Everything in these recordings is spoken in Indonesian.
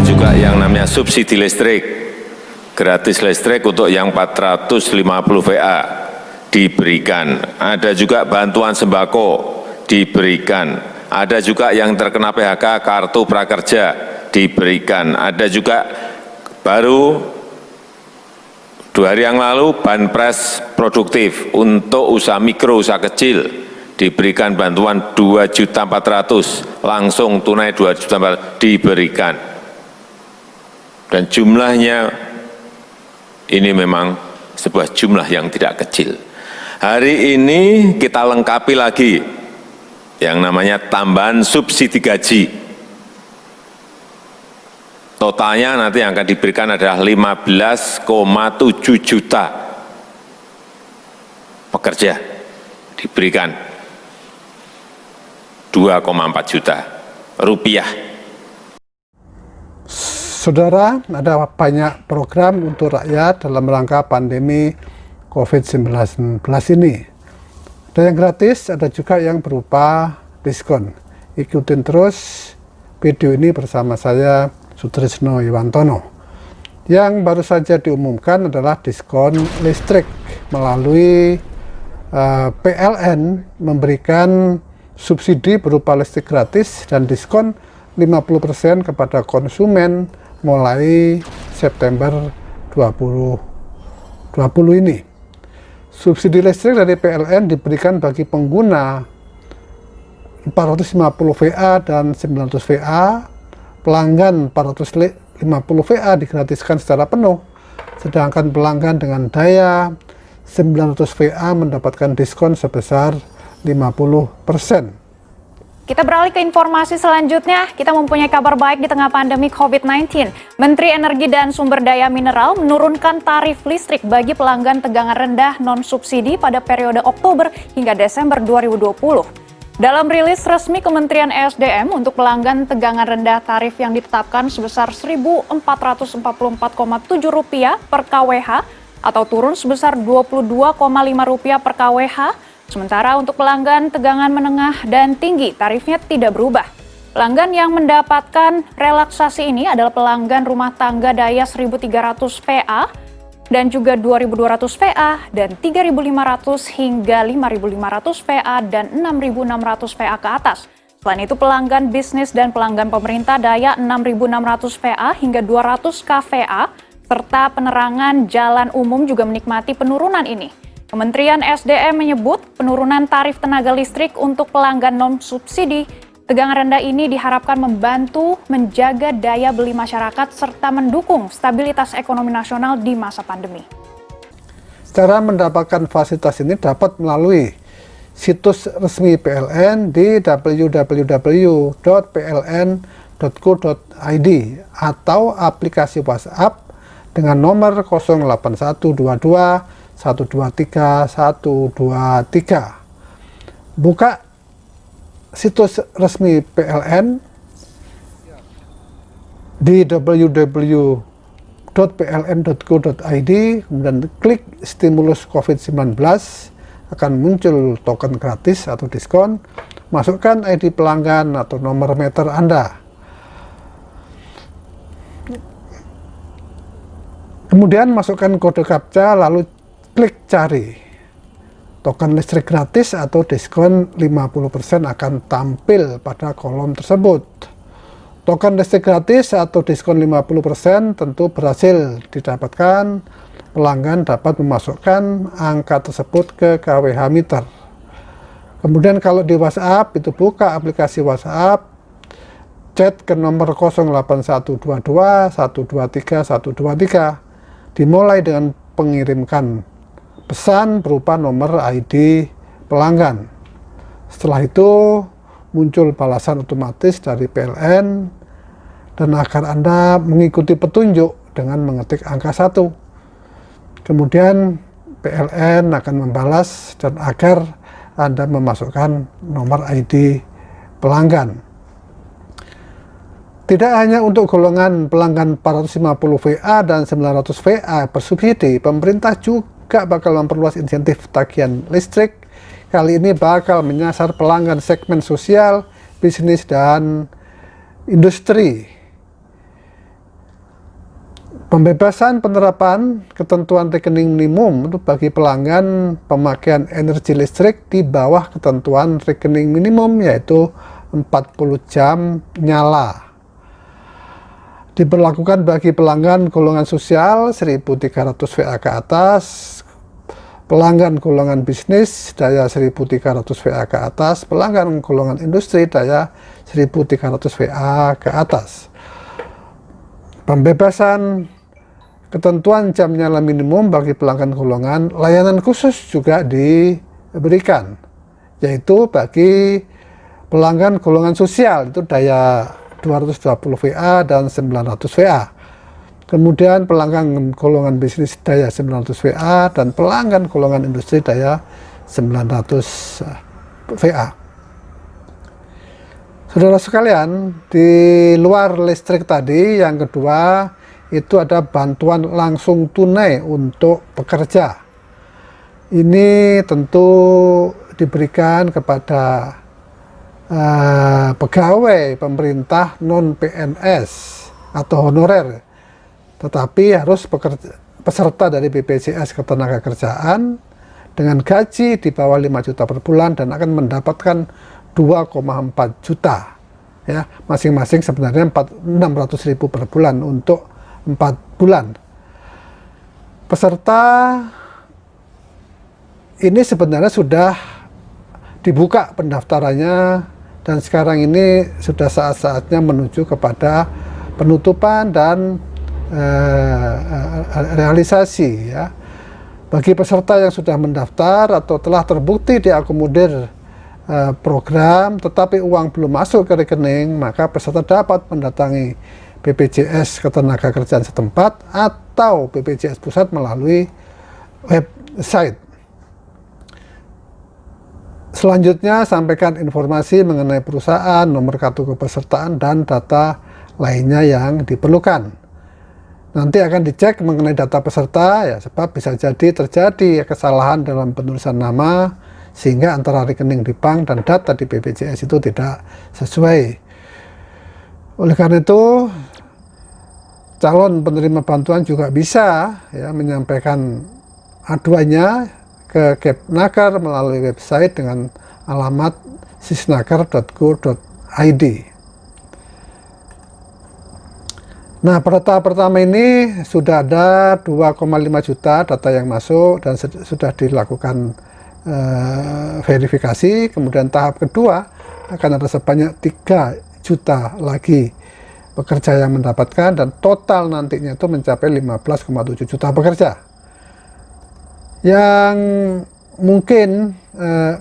juga yang namanya subsidi listrik, gratis listrik untuk yang 450 VA diberikan. Ada juga bantuan sembako diberikan. Ada juga yang terkena PHK kartu prakerja diberikan. Ada juga baru 2 hari yang lalu banpres produktif untuk usaha mikro, usaha kecil diberikan bantuan 2.400.000, langsung tunai 2.400.000 diberikan. Dan jumlahnya ini memang sebuah jumlah yang tidak kecil. Hari ini kita lengkapi lagi yang namanya tambahan subsidi gaji. Totalnya nanti yang akan diberikan adalah 15,7 juta pekerja diberikan 2,4 juta rupiah. Saudara, ada banyak program untuk rakyat dalam rangka pandemi COVID-19 ini. Ada yang gratis, ada juga yang berupa diskon. Ikutin terus video ini bersama saya, Sutrisno Iwantono. Yang baru saja diumumkan adalah diskon listrik melalui PLN memberikan subsidi berupa listrik gratis dan diskon 50% kepada konsumen mulai September 2020 ini. Subsidi listrik dari PLN diberikan bagi pengguna 450 VA dan 900 VA. Pelanggan 450 VA digratiskan secara penuh, sedangkan pelanggan dengan daya 900 VA mendapatkan diskon sebesar 50%. Kita beralih ke informasi selanjutnya. Kita mempunyai kabar baik di tengah pandemi COVID-19. Menteri Energi dan Sumber Daya Mineral menurunkan tarif listrik bagi pelanggan tegangan rendah non-subsidi pada periode Oktober hingga Desember 2020. Dalam rilis resmi Kementerian ESDM untuk pelanggan tegangan rendah tarif yang ditetapkan sebesar Rp1.444,7 per kWh atau turun sebesar Rp22,5 per kWh. Sementara untuk pelanggan tegangan menengah dan tinggi, tarifnya tidak berubah. Pelanggan yang mendapatkan relaksasi ini adalah pelanggan rumah tangga daya 1.300 VA dan juga 2.200 VA dan 3.500 hingga 5.500 VA dan 6.600 VA ke atas. Selain itu pelanggan bisnis dan pelanggan pemerintah daya 6.600 VA hingga 200 kVA serta penerangan jalan umum juga menikmati penurunan ini. Kementerian SDM menyebut penurunan tarif tenaga listrik untuk pelanggan non-subsidi tegangan rendah ini diharapkan membantu menjaga daya beli masyarakat serta mendukung stabilitas ekonomi nasional di masa pandemi. Cara mendapatkan fasilitas ini dapat melalui situs resmi PLN di www.pln.co.id atau aplikasi WhatsApp dengan nomor 08122 123 123. Buka situs resmi PLN di www.pln.co.id, kemudian klik stimulus COVID-19, akan muncul token gratis atau diskon. Masukkan ID pelanggan atau nomor meter Anda. Kemudian masukkan kode CAPTCHA lalu klik cari. Token listrik gratis atau diskon 50% akan tampil pada kolom tersebut. Token listrik gratis atau diskon 50% tentu berhasil didapatkan. Pelanggan dapat memasukkan angka tersebut ke KWH meter. Kemudian kalau di WhatsApp itu buka aplikasi WhatsApp, chat ke nomor 08122 123 123. Dimulai dengan pengirimkan pesan berupa nomor ID pelanggan. Setelah itu muncul balasan otomatis dari PLN dan agar Anda mengikuti petunjuk dengan mengetik angka 1. Kemudian PLN akan membalas dan agar Anda memasukkan nomor ID pelanggan. Tidak hanya untuk golongan pelanggan 450 VA dan 900 VA bersubsidi, pemerintah juga bakal memperluas insentif tagihan listrik. Kali ini bakal menyasar pelanggan segmen sosial, bisnis, dan industri. Pembebasan penerapan ketentuan rekening minimum untuk bagi pelanggan pemakaian energi listrik di bawah ketentuan rekening minimum, yaitu 40 jam nyala. Diberlakukan bagi pelanggan golongan sosial 1.300 VA ke atas, pelanggan golongan bisnis daya 1.300 VA ke atas, pelanggan golongan industri daya 1.300 VA ke atas. Pembebasan ketentuan jam nyala minimum bagi pelanggan golongan layanan khusus juga diberikan, yaitu bagi pelanggan golongan sosial itu daya 220 VA dan 900 VA. Kemudian pelanggan golongan bisnis daya 900 VA dan pelanggan golongan industri daya 900 VA. Saudara sekalian, di luar listrik tadi, yang kedua itu ada bantuan langsung tunai untuk pekerja. Ini tentu diberikan kepada pegawai pemerintah non-PNS atau honorer, tetapi harus peserta dari BPJS Ketenagakerjaan dengan gaji di bawah 5 juta per bulan dan akan mendapatkan 2,4 juta. Ya, masing-masing sebenarnya 600.000 per bulan untuk 4 bulan. Peserta ini sebenarnya sudah dibuka pendaftarannya dan sekarang ini sudah saat-saatnya menuju kepada penutupan dan realisasi, ya. Bagi peserta yang sudah mendaftar atau telah terbukti diakomodir program tetapi uang belum masuk ke rekening, maka peserta dapat mendatangi BPJS Ketenagakerjaan setempat atau BPJS Pusat melalui website. Selanjutnya, sampaikan informasi mengenai perusahaan, nomor kartu kepesertaan, dan data lainnya yang diperlukan. Nanti akan dicek mengenai data peserta, ya, sebab bisa jadi terjadi kesalahan dalam penulisan nama, sehingga antara rekening di bank dan data di BPJS itu tidak sesuai. Oleh karena itu, calon penerima bantuan juga bisa, ya, menyampaikan aduannya ke Kepnaker melalui website dengan alamat sisnaker.go.id. Nah, pada tahap pertama ini sudah ada 2,5 juta data yang masuk dan sudah dilakukan verifikasi. Kemudian tahap kedua akan ada sebanyak 3 juta lagi pekerja yang mendapatkan dan total nantinya itu mencapai 15,7 juta pekerja. Yang mungkin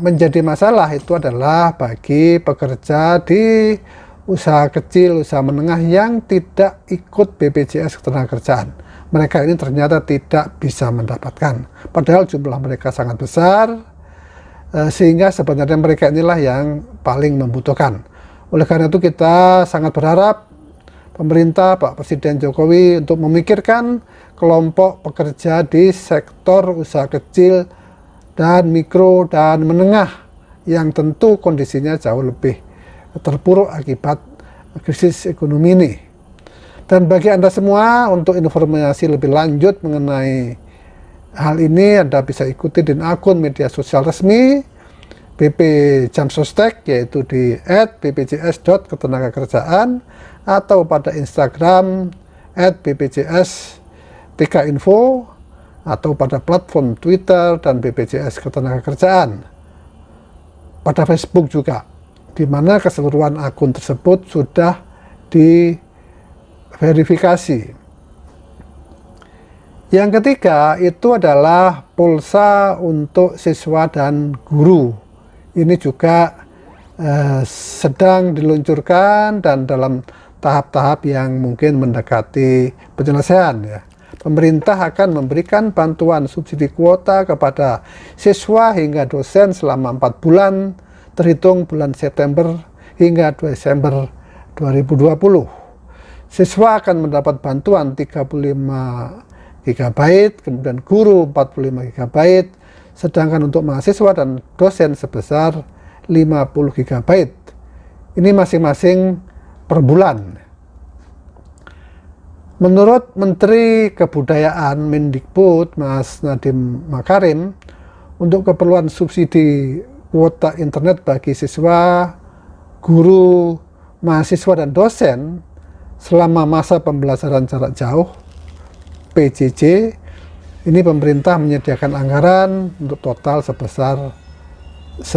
menjadi masalah itu adalah bagi pekerja di usaha kecil, usaha menengah yang tidak ikut BPJS Ketenagakerjaan. Mereka ini ternyata tidak bisa mendapatkan, padahal jumlah mereka sangat besar, sehingga sebenarnya mereka inilah yang paling membutuhkan. Oleh karena itu kita sangat berharap pemerintah, Pak Presiden Jokowi untuk memikirkan kelompok pekerja di sektor usaha kecil dan mikro dan menengah yang tentu kondisinya jauh lebih terpuruk akibat krisis ekonomi ini. Dan bagi Anda semua, untuk informasi lebih lanjut mengenai hal ini, Anda bisa ikuti di akun media sosial resmi BP Jamsostek, yaitu di @bpjs.ketenagakerjaan atau pada Instagram @bpjs.tkinfo atau pada platform Twitter dan BPJS Ketenagakerjaan. Pada Facebook juga, di mana keseluruhan akun tersebut sudah diverifikasi. Yang ketiga itu adalah pulsa untuk siswa dan guru. Ini juga sedang diluncurkan dan dalam tahap-tahap yang mungkin mendekati penyelesaian, ya. Pemerintah akan memberikan bantuan subsidi kuota kepada siswa hingga dosen selama 4 bulan, terhitung bulan September hingga Desember 2020. Siswa akan mendapat bantuan 35 GB, kemudian guru 45 GB, sedangkan untuk mahasiswa dan dosen sebesar 50 GB. Ini masing-masing per bulan. Menurut Menteri Kebudayaan Mendikbud Mas Nadiem Makarim, untuk keperluan subsidi kuota internet bagi siswa, guru, mahasiswa, dan dosen selama masa pembelajaran jarak jauh PJJ, ini pemerintah menyediakan anggaran untuk total sebesar 9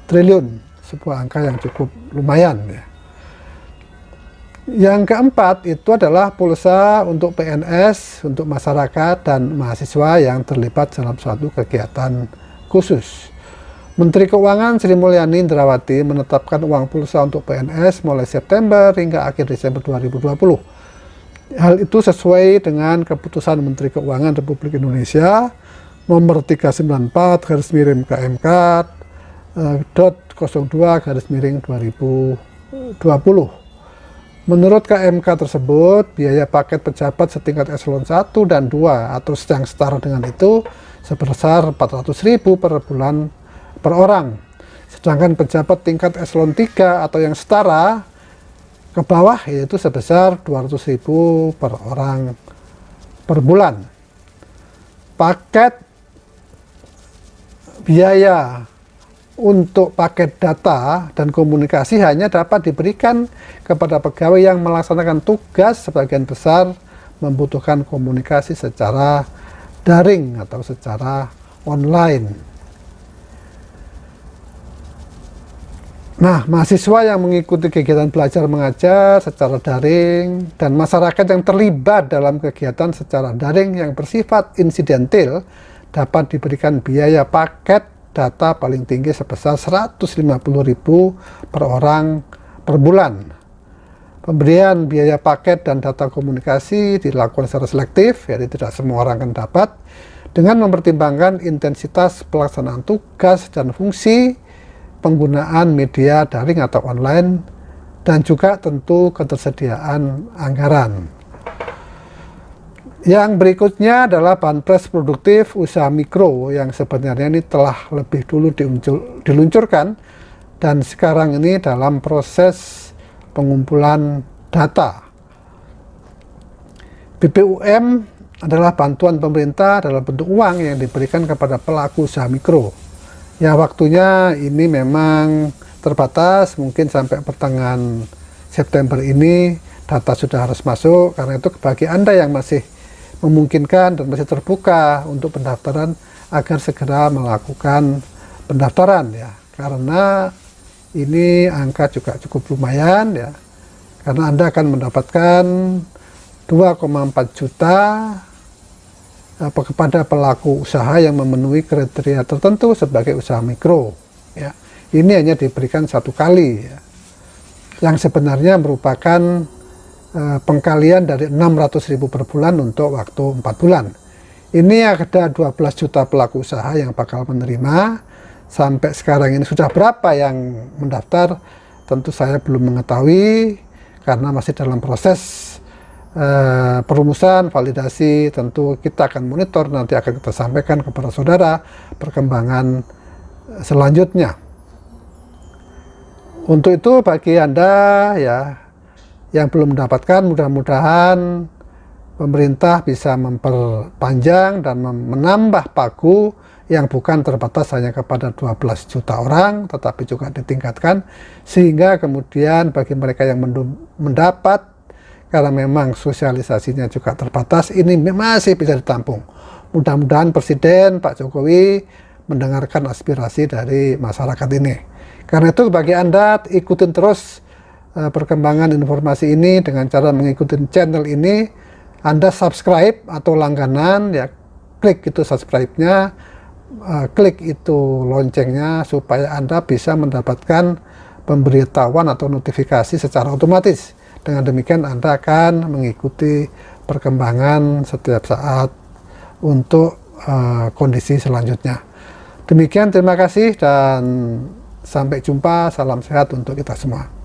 triliun, sebuah angka yang cukup lumayan ya. Yang keempat itu adalah pulsa untuk PNS, untuk masyarakat dan mahasiswa yang terlibat dalam suatu kegiatan khusus. Menteri Keuangan Sri Mulyani Indrawati menetapkan uang pulsa untuk PNS mulai September hingga akhir Desember 2020. Hal itu sesuai dengan keputusan Menteri Keuangan Republik Indonesia nomor 394/KMK.02/2020. Menurut KMK tersebut, biaya paket pejabat setingkat eselon 1 dan 2 atau yang setara dengan itu sebesar 400.000 per bulan per orang. Sedangkan pejabat tingkat eselon 3 atau yang setara ke bawah yaitu sebesar 200.000 per orang per bulan. Paket biaya untuk paket data dan komunikasi hanya dapat diberikan kepada pegawai yang melaksanakan tugas sebagian besar membutuhkan komunikasi secara daring atau secara online. Nah, mahasiswa yang mengikuti kegiatan belajar mengajar secara daring dan masyarakat yang terlibat dalam kegiatan secara daring yang bersifat insidentil dapat diberikan biaya paket data paling tinggi sebesar 150.000 per orang per bulan. Pemberian biaya paket dan data komunikasi dilakukan secara selektif, jadi tidak semua orang akan dapat, dengan mempertimbangkan intensitas pelaksanaan tugas dan fungsi penggunaan media daring atau online, dan juga tentu ketersediaan anggaran. Yang berikutnya adalah banpres produktif usaha mikro yang sebenarnya ini telah lebih dulu diluncurkan dan sekarang ini dalam proses pengumpulan data. BPUM adalah bantuan pemerintah dalam bentuk uang yang diberikan kepada pelaku usaha mikro. Ya, waktunya ini memang terbatas, mungkin sampai pertengahan September ini data sudah harus masuk, karena itu bagi Anda yang masih memungkinkan dan masih terbuka untuk pendaftaran agar segera melakukan pendaftaran ya, karena ini angka juga cukup lumayan ya, karena Anda akan mendapatkan 2,4 juta kepada pelaku usaha yang memenuhi kriteria tertentu sebagai usaha mikro ya. Ini hanya diberikan satu kali ya, yang sebenarnya merupakan pengkalian dari 600.000 per bulan untuk waktu 4 bulan. Ini ada 12 juta pelaku usaha yang bakal menerima. Sampai sekarang ini sudah berapa yang mendaftar? Tentu saya belum mengetahui karena masih dalam proses perumusan, validasi. Tentu kita akan monitor, nanti akan kita sampaikan kepada saudara perkembangan selanjutnya. Untuk itu bagi Anda ya yang belum mendapatkan, mudah-mudahan pemerintah bisa memperpanjang dan menambah pagu yang bukan terbatas hanya kepada 12 juta orang, tetapi juga ditingkatkan sehingga kemudian bagi mereka yang mendapat, karena memang sosialisasinya juga terbatas, ini masih bisa ditampung. Mudah-mudahan Presiden Pak Jokowi mendengarkan aspirasi dari masyarakat ini. Karena itu bagi Anda ikutin terus perkembangan informasi ini dengan cara mengikuti channel ini. Anda subscribe atau langganan ya, klik itu subscribe-nya, klik itu loncengnya supaya Anda bisa mendapatkan pemberitahuan atau notifikasi secara otomatis. Dengan demikian Anda akan mengikuti perkembangan setiap saat untuk kondisi selanjutnya. Demikian, terima kasih dan sampai jumpa. Salam sehat untuk kita semua.